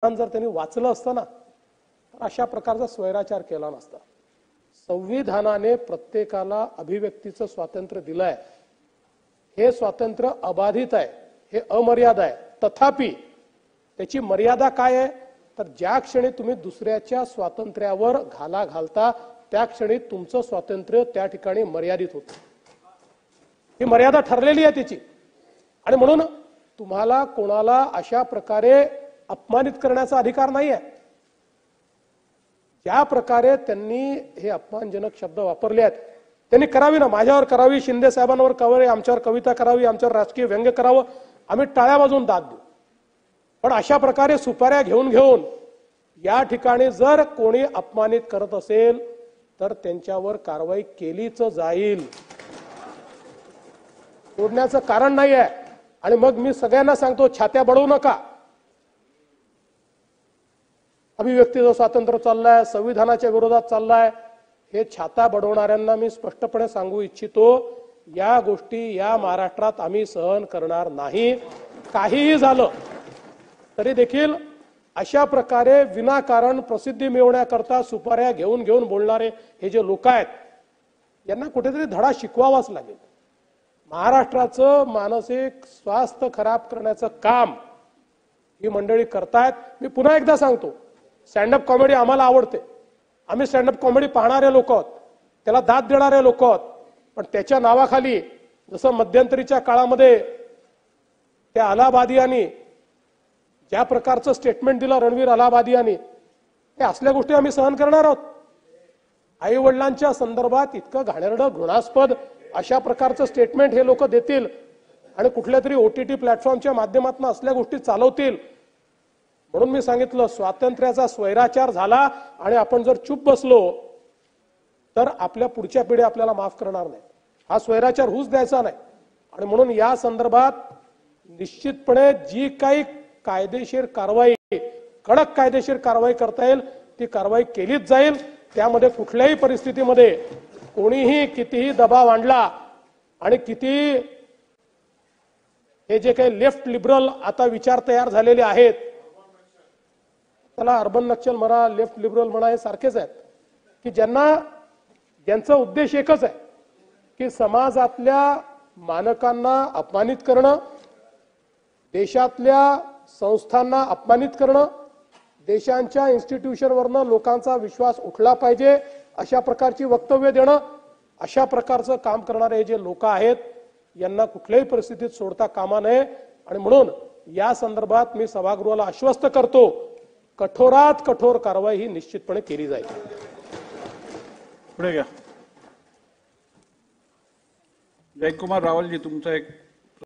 जर त्यांनी वाचलं असतं ना तर अशा प्रकारचा स्वैराचार केला नसता। संविधानाने प्रत्येकाला अभिव्यक्तीचं स्वातंत्र्य दिलंय, हे स्वातंत्र्य अबाधित आहे, हे अमर्याद आहे। तथापि त्याची मर्यादा काय आहे तर ज्या क्षणी तुम्ही दुसऱ्याच्या स्वातंत्र्यावर घाला घालता त्या क्षणी तुमचं स्वातंत्र्य त्या ठिकाणी मर्यादित होतं। ही मर्यादा ठरलेली आहे त्याची, आणि म्हणून तुम्हाला कोणाला अशा प्रकारे अपमानित करण्याचा अधिकार नाही आहे। ज्या प्रकारे त्यांनी हे अपमानजनक शब्द वापरले आहेत त्यांनी करावी ना, माझ्यावर करावी, शिंदे साहेबांवर करावी, आमच्यावर कविता करावी, आमच्यावर राजकीय व्यंग्य करावं, आम्ही टाळ्या वाजवून दाद देऊ। पण अशा प्रकारे सुपाऱ्या घेऊन या ठिकाणी जर कोणी अपमानित करत असेल तर त्यांच्यावर कारवाई केलीच जाईल, सोडण्याचं कारण नाही आहे। आणि मग मी सगळ्यांना सांगतो, छात्या बडवू नका। अभिव्यक्तीचं स्वातंत्र्य चाललंय, संविधानाच्या विरोधात चाललाय, हे छाता बडवणाऱ्यांना मी स्पष्टपणे सांगू इच्छितो, या गोष्टी या महाराष्ट्रात आम्ही सहन करणार नाही। काहीही झालं तरी देखील अशा प्रकारे विनाकारण प्रसिद्धी मिळवण्याकरता सुपाऱ्या घेऊन बोलणारे हे जे लोक आहेत यांना कुठेतरी धडा शिकवावाच लागेल। महाराष्ट्राचं मानसिक स्वास्थ्य खराब करण्याचं काम ही मंडळी करतायत। मी पुन्हा एकदा सांगतो, स्टँडअप कॉमेडी आम्हाला आवडते, आम्ही स्टँडअप कॉमेडी पाहणारे लोक आहोत, त्याला दाद देणारे लोक आहोत। पण त्याच्या नावाखाली जसं मध्यंतरीच्या काळामध्ये त्या अलाहाबादियांनी ज्या प्रकारचं स्टेटमेंट दिलं रणवीर अलाहाबादियांनी, हे असल्या गोष्टी आम्ही सहन करणार आहोत। आई वडिलांच्या संदर्भात इतकं घाणेरडं घृणास्पद अशा प्रकारचं स्टेटमेंट हे लोक देतील आणि कुठल्या तरी OTT प्लॅटफॉर्मच्या माध्यमातून असल्या गोष्टी चालवतील। म्हणून मी सांगितलं, स्वातंत्र्याचा स्वैराचार झाला आणि आपण जर चूप बसलो तर आपल्या पुढच्या पिढी आपल्याला माफ करणार नाही। हा स्वैराचार होऊच द्यायचा नाही। आणि म्हणून या संदर्भात निश्चितपणे जी काही कायदेशीर कारवाई, कडक कायदेशीर कारवाई करता येईल ती कारवाई केलीच जाईल। त्यामध्ये कुठल्याही परिस्थितीमध्ये कोणीही कितीही दबाव आणला आणि किती हे जे काही लेफ्ट लिबरल आता विचार तयार झालेले आहेत, त्याला अर्बन नक्षल म्हणा, लेफ्ट लिबरल म्हणा, हे सारखेच आहेत की ज्यांचा उद्देश एकच आहे की समाजातल्या मानकांना अपमानित करणं, देशातल्या संस्थांना अपमानित करणं, देशांच्या इन्स्टिट्यूशनवरनं लोकांचा विश्वास उठला पाहिजे अशा प्रकारची वक्तव्य देणं, अशा प्रकारचं काम करणारे हे जे लोक आहेत यांना कुठल्याही परिस्थितीत सोडता कामा नये। आणि म्हणून या संदर्भात मी सभागृहाला आश्वस्त करतो, कठोरात कठोर कारवाई ही निश्चितपणे केली जाईल। पुढे घ्या। जयकुमार रावल जी, तुमचा एक